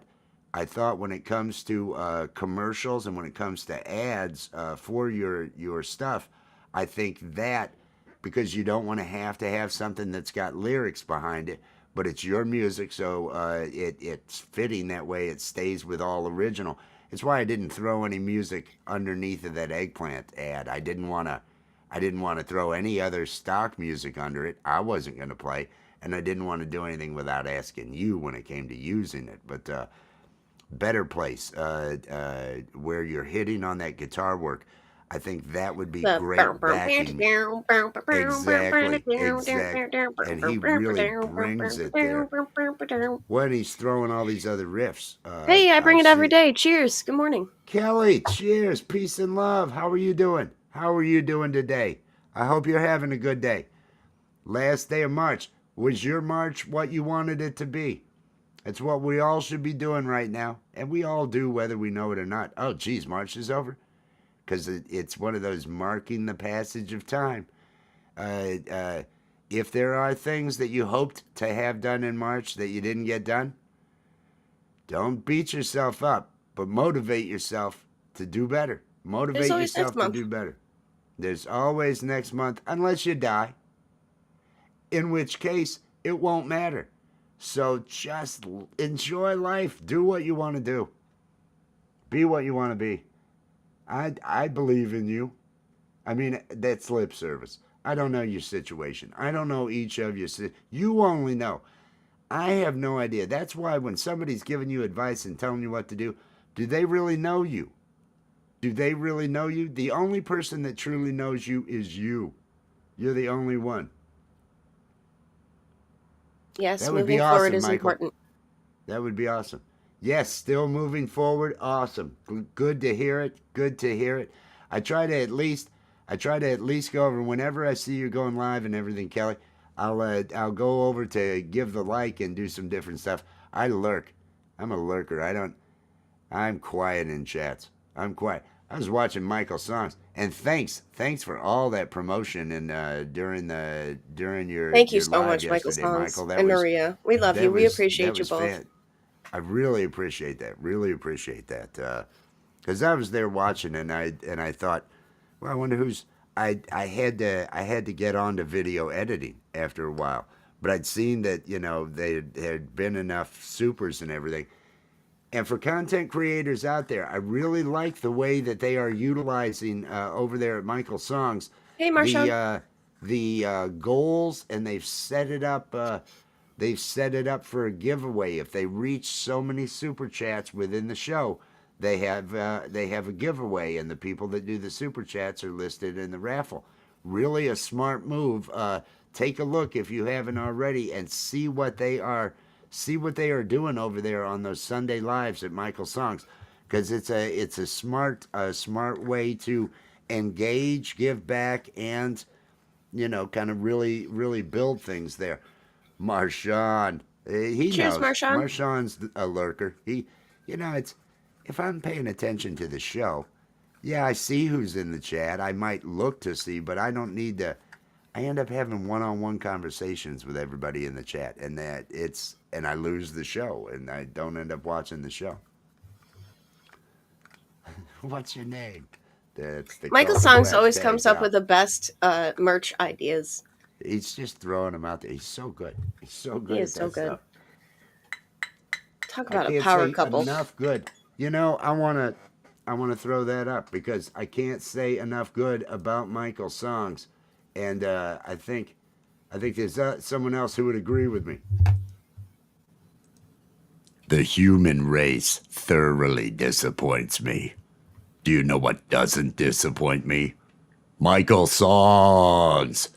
when it comes to commercials and when it comes to ads for your stuff, I think that, because you don't want to have something that's got lyrics behind it, but it's your music, so it's fitting that way. It stays with all original. It's why I didn't throw any music underneath of that eggplant ad. I didn't want to throw any other stock music under it. I wasn't going to play, and I didn't want to do anything without asking you when it came to using it. But Better Place, where you're hitting on that guitar work, I think that would be The great backing. Exactly. And he really brings it there when he's throwing all these other riffs. Hey, I bring I've it every seen day. Cheers. Good morning. Kelly. Cheers, peace and love. How are you doing? How are you doing today? I hope you're having a good day. Last day of March. Was your March what you wanted it to be? It's what we all should be doing right now, and we all do, whether we know it or not. Oh, geez, March is over, because it's one of those marking the passage of time. Uh, uh, if there are things that you hoped to have done in March that you didn't get done, don't beat yourself up, but motivate yourself to do better. There's Motivate always next yourself to month. do better. There's always next month, unless you die, in which case it won't matter. So just enjoy life. Do what you want to do. Be what you want to be. I believe in you. I mean, that's lip service. I don't know your situation. I don't know each of you. You only know. I have no idea. That's why when somebody's giving you advice and telling you what to do they really know you? Do they really know you? The only person that truly knows you is you. You're the only one. Yes, That would be moving forward awesome, is Michael. important. That would be awesome. Yes, still moving forward. Awesome. Good to hear it. Good to hear it. I try to at least go over whenever I see you going live and everything, Kelly. I'll go over to give the like and do some different stuff. I lurk. I'm a lurker. I'm quiet in chats. I'm quiet. I was watching Michael's songs, and thanks for all that promotion and during your Thank you so live much, Michael yesterday, Songs Michael. and Maria. We love you. We That appreciate you was both. fan. I really appreciate that. Really appreciate that. Because I was there watching, and I thought, well, I wonder who's. I had to get on to video editing after a while, but I'd seen that there had been enough supers and everything. And for content creators out there, I really like the way that they are utilizing over there at Michael Songs Hey, the Marshawn. goals, and they've set it up. They've set it up for a giveaway. If they reach so many super chats within the show, they have a giveaway, and the people that do the super chats are listed in the raffle. Really a smart move. Take a look if you haven't already, and see what they are doing over there on those Sunday lives at Michael Songs, because it's a smart way to engage, give back, and kind of really build things there. Marshawn, he Cheers, knows. Marshawn. Marshawn's a lurker. It's if I'm paying attention to the show, yeah, I see who's in the chat. I might look to see, but I don't need to. I end up having one-on-one conversations with everybody in the chat, and I lose the show, and I don't end up watching the show. What's your name? That's the Michael colorful Songs always comes hashtags up out. with the best merch ideas. He's just throwing them out there. He's so good. He's so good He at is so that good. stuff. Talk I about a can't power say couple. enough good. I want to throw that up because I can't say enough good about Michael's songs, and I think there's someone else who would agree with me. The human race thoroughly disappoints me. Do you know what doesn't disappoint me? Michael Songs.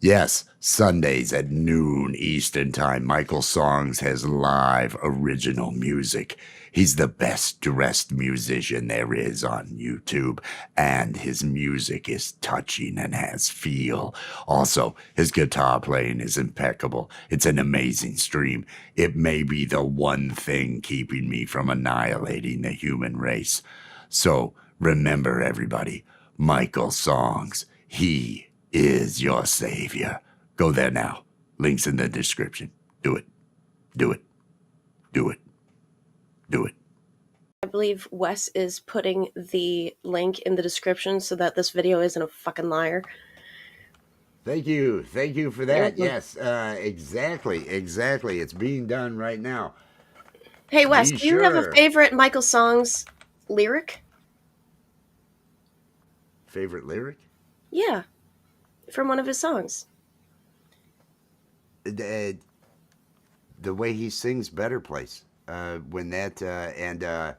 Yes, Sundays at noon Eastern Time, Michael Songs has live original music. He's the best dressed musician there is on YouTube, and his music is touching and has feel. Also, his guitar playing is impeccable. It's an amazing stream. It may be the one thing keeping me from annihilating the human race. So, remember everybody, Michael Songs, he is your savior. Go there now. Links in the description. Do it. Do it. Do it. Do it. I believe Wes is putting the link in the description so that this video isn't a fucking liar. Thank you. Thank you for that. Yes, exactly. It's being done right now. Hey, Wes, Be do you have a sure. favorite Michael Songs lyric? Favorite lyric? Yeah, from one of his songs. The way he sings Better Place. When that,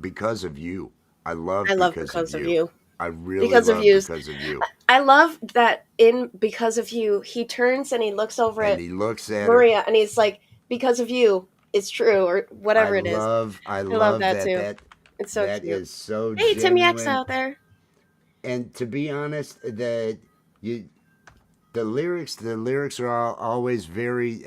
because of you. I love I love Because of Because of You. You. I really Because of love You's. Because of You. I love that in Because of You, he turns and he looks over And at he looks at her. Maria and he's like, "Because of you, it's true," or whatever it is. I I love love that that too. It's so that cute. is so Hey, Timmy X genuine. out there. And to be honest, you the lyrics are always very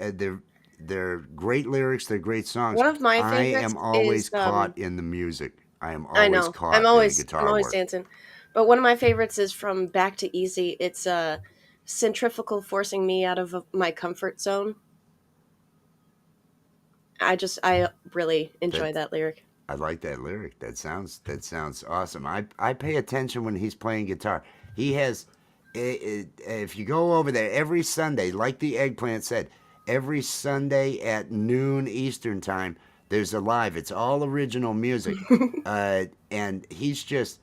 they're great lyrics, they're great songs. One of my I favorites am is always caught in the music. I am I always know. I'm caught in the always I'm guitar always work. dancing. But one of my favorites is from Back to Easy. It's centrifugal forcing me out of my comfort zone. I really enjoy That that lyric. I like that lyric. That sounds awesome. I pay attention when he's playing guitar. He has if you go over there every Sunday, like the eggplant said, every Sunday at noon Eastern time, there's a live. It's all original music, and he's just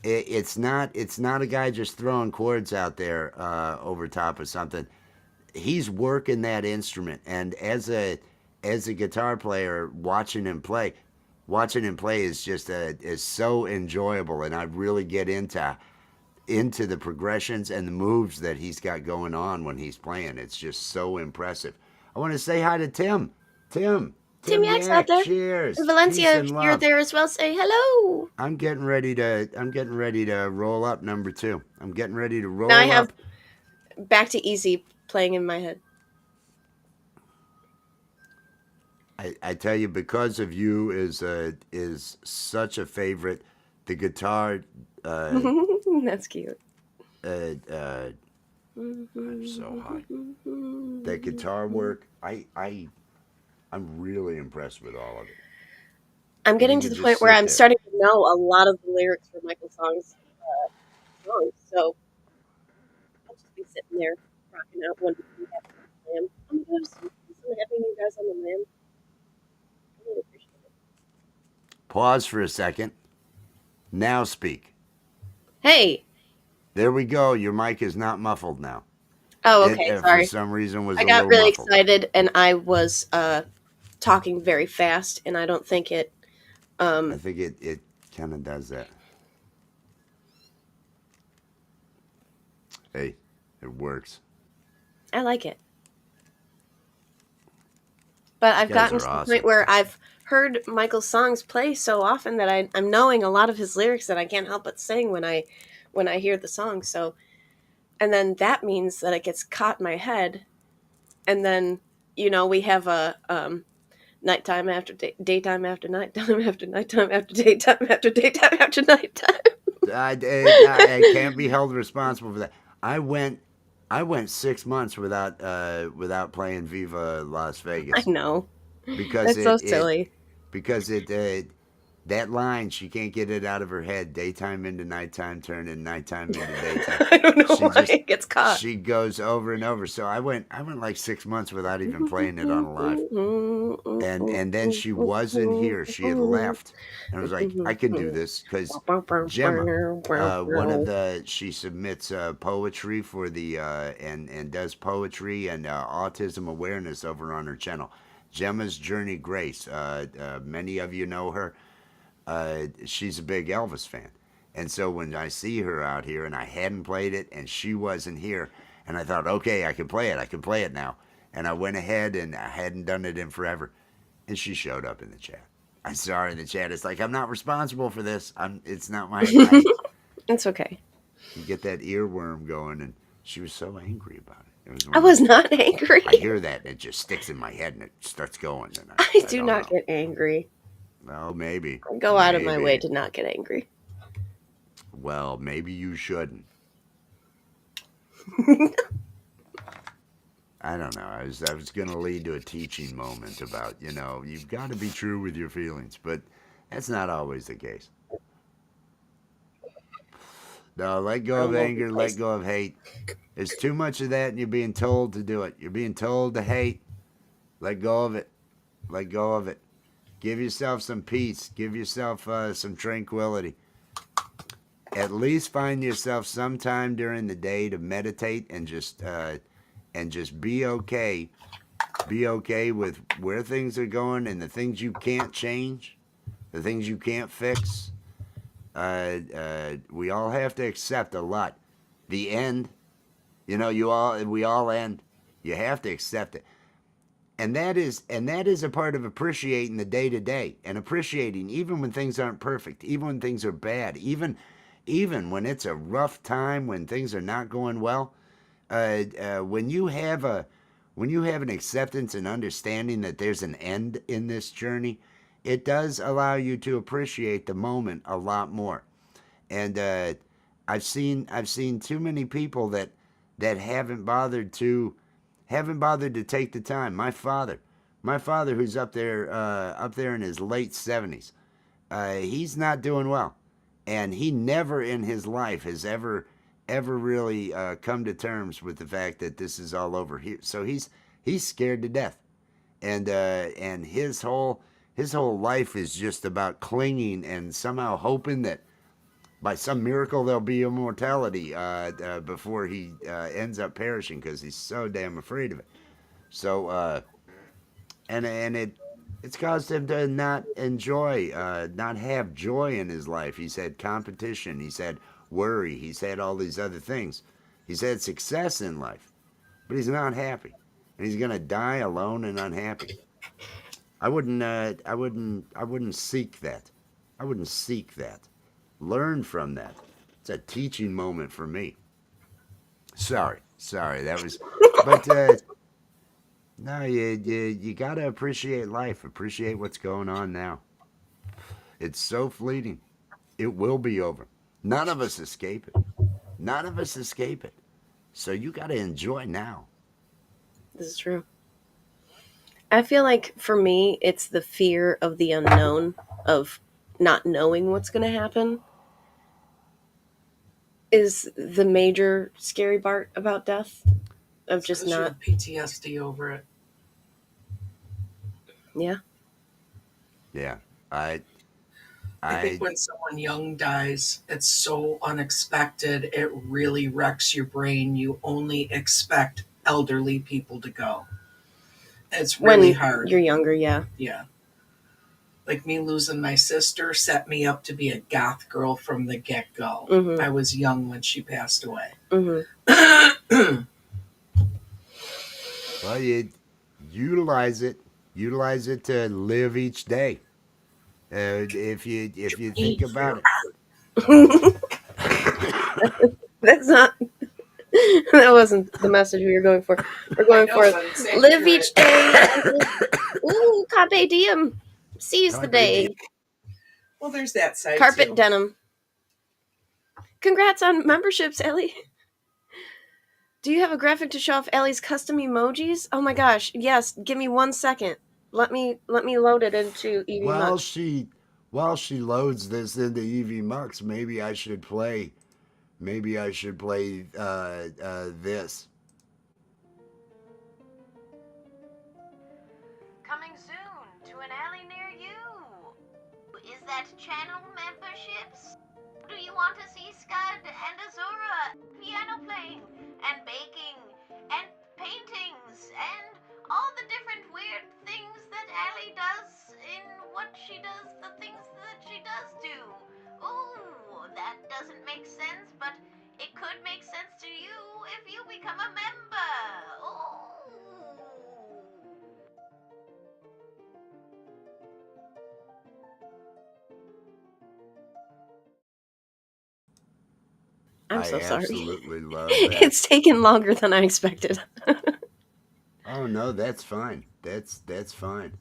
it's not a guy just throwing chords out there over top of something. He's working that instrument, and as a guitar player, watching him play is just is so enjoyable, and I really get into the progressions and the moves that he's got going on when he's playing. It's just so impressive. I want to say hi to Tim. Tim. Tim Timmy X out Yak. there. And Cheers. Peace Valencia, if and you're love. there as well, say hello. I'm getting ready to roll up number two. I'm getting ready to Now I roll have up. Back to Easy playing in my head. I tell you, Because of You is such a favorite. The guitar, uh, That's cute. uh, I'm so high. That guitar work, I'm really impressed with all of it. I'm If you getting to could the just point where sit I'm there. starting to know a lot of the lyrics for Michael songs, so I'll just be sitting there rocking out one we have on the lamb. Oh my gosh, so having you guys on the lamb. I really appreciate it. Pause for a second. Now speak. Hey. There we go. Your mic is not muffled now. Oh, It okay. for Sorry. some reason was I a got little really muffled. excited and I was talking very fast, and I don't think it. I Um, think it kind of does that. Hey, it works. I like it, but You I've guys gotten are to the point awesome. where I've heard Michael's songs play so often that I'm knowing a lot of his lyrics that I can't help but sing when I hear the song. So, and then that means that it gets caught in my head, and then we have a nighttime after daytime after nighttime after nighttime after daytime after daytime after nighttime. I can't be held responsible for that. I went I went 6 months without playing Viva Las I Vegas know. because That's so it silly. because that line she can't get it out of her head. Daytime into nighttime, turning nighttime into daytime. I don't know She why just it gets caught. she goes over and over. So I went like 6 months without even playing it on a live. And then she wasn't here. She had left, and I was like, I can do this because Gemma, one of the she submits poetry for the and does poetry and autism awareness over on her channel. Gemma's Journey Grace. Many of you know her. She's a big Elvis fan, and so when I see her out here, and I hadn't played it, and she wasn't here, and I thought, okay, I can play it. I can play it now. And I went ahead, and I hadn't done it in forever, and she showed up in the chat. I saw her in the chat. It's like I'm not responsible for this. It's not my. It's okay. You get that earworm going, and she was so angry about it. It was I one of was those. not angry. I hear that, and it just sticks in my head, and it starts going, and I I do don't not know. get angry. Well, maybe, I go out of my way maybe. to not get angry. Well, maybe you shouldn't. I don't know. I was going to lead to a teaching moment about you've got to be true with your feelings, but that's not always the case. No, let go of All over the anger, let place. go of hate. There's too much of that, and you're being told to do it. You're being told to hate. Let go of it. Let go of it. Give yourself some peace. Give yourself some tranquility. At least find yourself some time during the day to meditate and just be okay. Be okay with where things are going and the things you can't change, the things you can't fix. We all have to accept a lot. The end, we all end. You have to accept it. And that is a part of appreciating the day to day and appreciating even when things aren't perfect, even when things are bad, even when it's a rough time, when things are not going well. When you have an acceptance and understanding that there's an end in this journey, it does allow you to appreciate the moment a lot more. And I've seen too many people that haven't bothered to take the time. My father, who's up there in his late 70s, he's not doing well, and he never in his life has ever really come to terms with the fact that this is all over here. So he's scared to death, and his whole life is just about clinging and somehow hoping that by some miracle there'll be immortality before he ends up perishing because he's so damn afraid of it. So and it's caused him to not have joy in his life. He's had competition, he's had worry, he's had all these other things. He's had success in life, but he's not happy, and he's gonna die alone and unhappy. I wouldn't seek that. I wouldn't seek that. Learn from that. It's a teaching moment for me. Sorry, that was, but no, you gotta appreciate life. Appreciate what's going on now. It's so fleeting. It will be over. None of us escape it. None of us escape it. So you gotta enjoy now. This is true. I feel like for me, it's the fear of the unknown, of not knowing what's going to happen, is the major scary part about death. Of It's just because you not, have PTSD over it. yeah. Yeah. I I think I when someone young dies, it's so unexpected. It really wrecks your brain. You only expect elderly people to go. It's really When hard. you're younger, yeah. Yeah. Like me losing my sister set me up to be a goth girl from the get go. Mm-hmm. I was young when she passed away. Mm-hmm. well you utilize it. Utilize it to live each day. If you think Eat about your it. That's not. That wasn't the message we were going for. We're I going know, for but it's live accurate. each day as if, ooh, carpe diem, seize the Carpe diem. day. Well, there's that side Carpet too. denim. Congrats on memberships, Ellie. Do you have a graphic to show off Ellie's custom emojis? Oh my gosh, yes. Give me 1 second. Let me load it into EV While Mux. she while she loads this into EV Mux, maybe I should play this. Coming soon to an alley near you. Is that channel memberships? Do you want to see Scud and Azura piano playing and baking and paintings and all the different weird things that Allie does in what she does, the things that she does do? Ooh, that doesn't make sense, but it could make sense to you if you become a member. Ooh. I'm I so sorry. absolutely love that. It's taken longer than I expected. Oh no, that's fine. That's fine.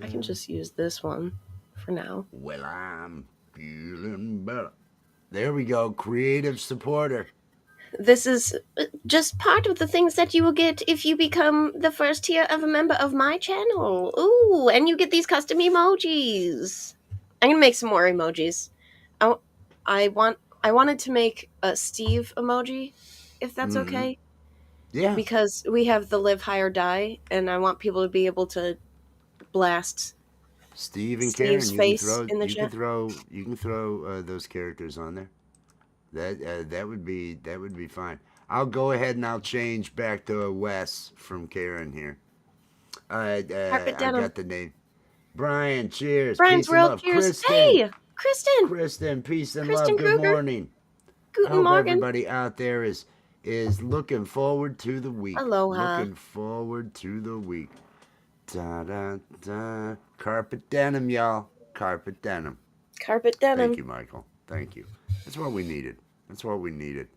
I can just use this one for now. Well, I'm feeling better. There we go. Creative supporter. This is just part of the things that you will get if you become the first tier of a member of my channel. Ooh, and you get these custom emojis. I'm gonna make some more emojis. I, I wanted to make a Steve emoji, if that's Mm-hmm. okay, Yeah. because we have the live high or die, and I want people to be able to blast Steve and Steve's Karen, you can face throw in the you can chat. throw you can throw those characters on there. That would be fine. I'll go ahead and I'll change back to a Wes from Karen here. Carpet I've denim. got the name. Brian, cheers. Brian's Peace and World, love. cheers. Kristen. Hey, Kristen. Kristen, peace and Kristen love. Good Kruger. morning. I Guten hope Morgen. everybody out there is looking forward to the week. Aloha. Looking forward to the week. Da da da. Carpet denim, y'all. Carpet denim. Carpet denim. Thank you, Michael. Thank you. That's what we needed. That's what we needed.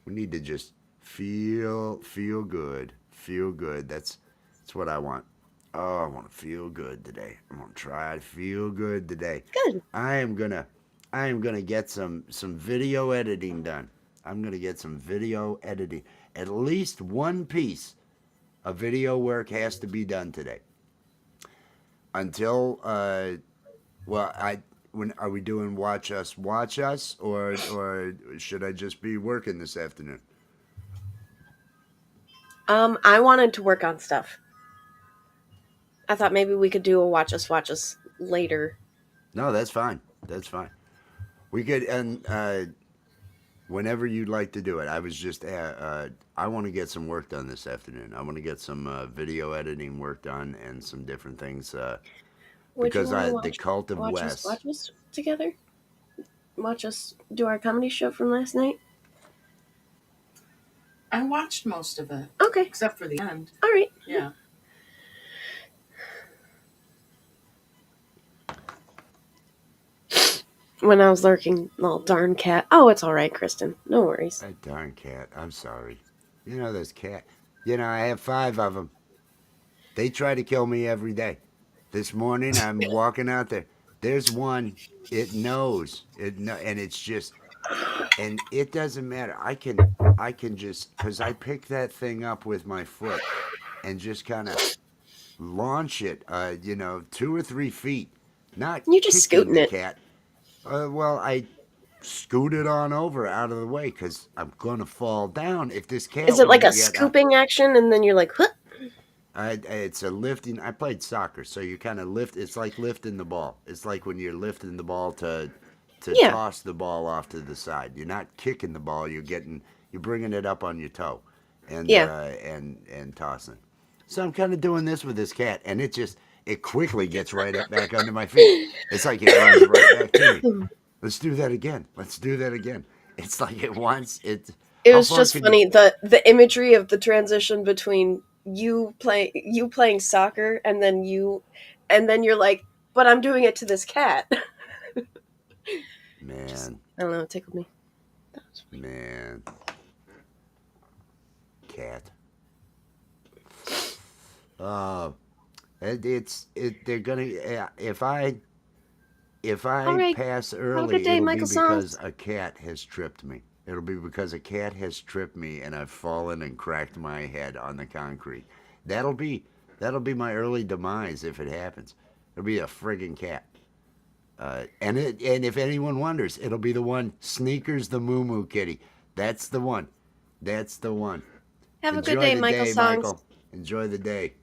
We need to just feel good. Feel good. That's what I want. Oh, I want to feel good today. I'm gonna try to feel good today. Good. I am gonna get some video editing done. I'm gonna get some video editing. At least one piece of video work has to be done today. Until when are we doing watch us, or should I just be working this afternoon? I wanted to work on stuff. I thought maybe we could do a watch us later. No, that's fine. That's fine. We could, and whenever you'd like to do it. I was just, I want to get some work done this afternoon. I want to get some video editing work done and some different things. Because the Cult of West. Watch us together. Watch us do our comedy show from last night. I watched most of it. Okay. Except for the end. All right. Yeah. When I was lurking, little darn cat. Oh, it's all right, Kristen. No worries. That darn cat. I'm sorry. You know, those cat. You know, I have 5 of them. They try to kill me every day. This morning, I'm walking out there. There's one. It knows. And it's just, and it doesn't matter. I can just, because I pick that thing up with my foot and just kind of launch it, 2 or 3 feet. Not You're just kicking scooting the it. cat. Well, I scooted on over out of the way because I'm going to fall down if this cat. Is it like a won't get up. scooping action and then you're like, huh? It's a lifting. I played soccer, so you kind of lift. It's like lifting the ball. It's like when you're lifting the ball to Yeah. toss the ball off to the side. You're not kicking the ball. You're bringing it up on your toe, and and tossing it. So I'm kind of doing this with this cat, and it quickly gets right up back under my feet. It's like it runs right back to me. Let's do that again. Let's do that again. It's like it wants it. It was just funny the imagery of the transition between you playing soccer and then you're like, but I'm doing it to this cat. Man. I don't know, it tickled me. Man. Cat. They're gonna, if I right. pass Have a early, good day, it'll Michael be because Songs. a cat has tripped me. It'll be because a cat has tripped me and I've fallen and cracked my head on the concrete. That'll be my early demise if it happens. It'll be a friggin' cat. And if anyone wonders, it'll be the one, Sneakers the Moo Moo Kitty. That's the one. That's the one. Have a Enjoy good day, the Michael day, Songs. Michael. Enjoy the day.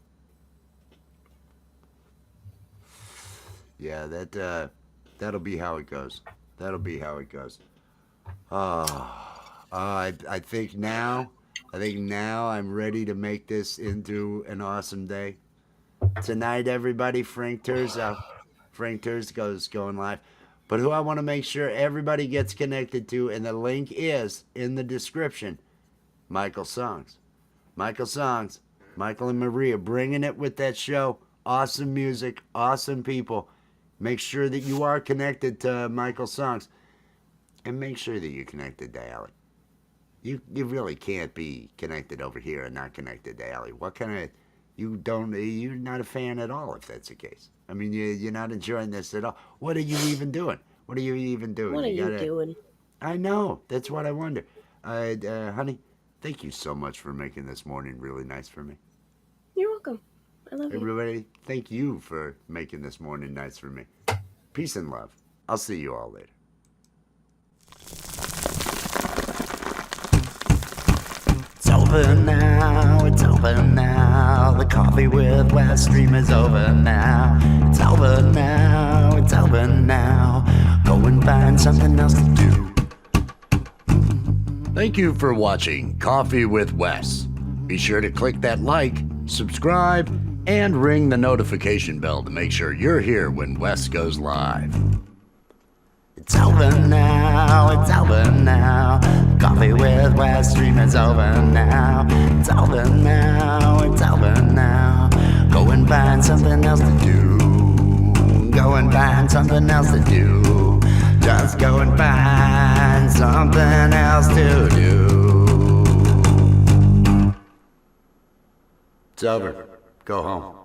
Yeah, that'll be how it goes. That'll be how it goes. I think now I'm ready to make this into an awesome day. Tonight, everybody, Frank Terzo goes going live. But who I want to make sure everybody gets connected to, and the link is in the description, Michael Songs. Michael Songs. Michael and Maria bringing it with that show. Awesome music, awesome people. Make sure that you are connected to Michael Songs. And make sure that you're connected to Allie. You really can't be connected over here and not connected to Allie. What kind of... You're not a fan at all if that's the case. I mean, you're not enjoying this at all. What are you even doing? What are you even doing? What are you doing? I know. That's what I wonder. Honey, thank you so much for making this morning really nice for me. You're welcome. I love you. Everybody, thank you for making this morning nice for me. Peace and love. I'll see you all later. It's over now, it's over now. The Coffee with Wes stream is over now. It's over now, it's over now. Go and find something else to do. Thank you for watching Coffee with Wes. Be sure to click that like, subscribe, And ring the notification bell to make sure you're here when Wes goes live. It's over now, it's over now. Coffee with Wes stream is over now. It's over now, it's over now. Go and find something else to do. Go and find something else to do. Just go and find something else to do. It's over. Go home.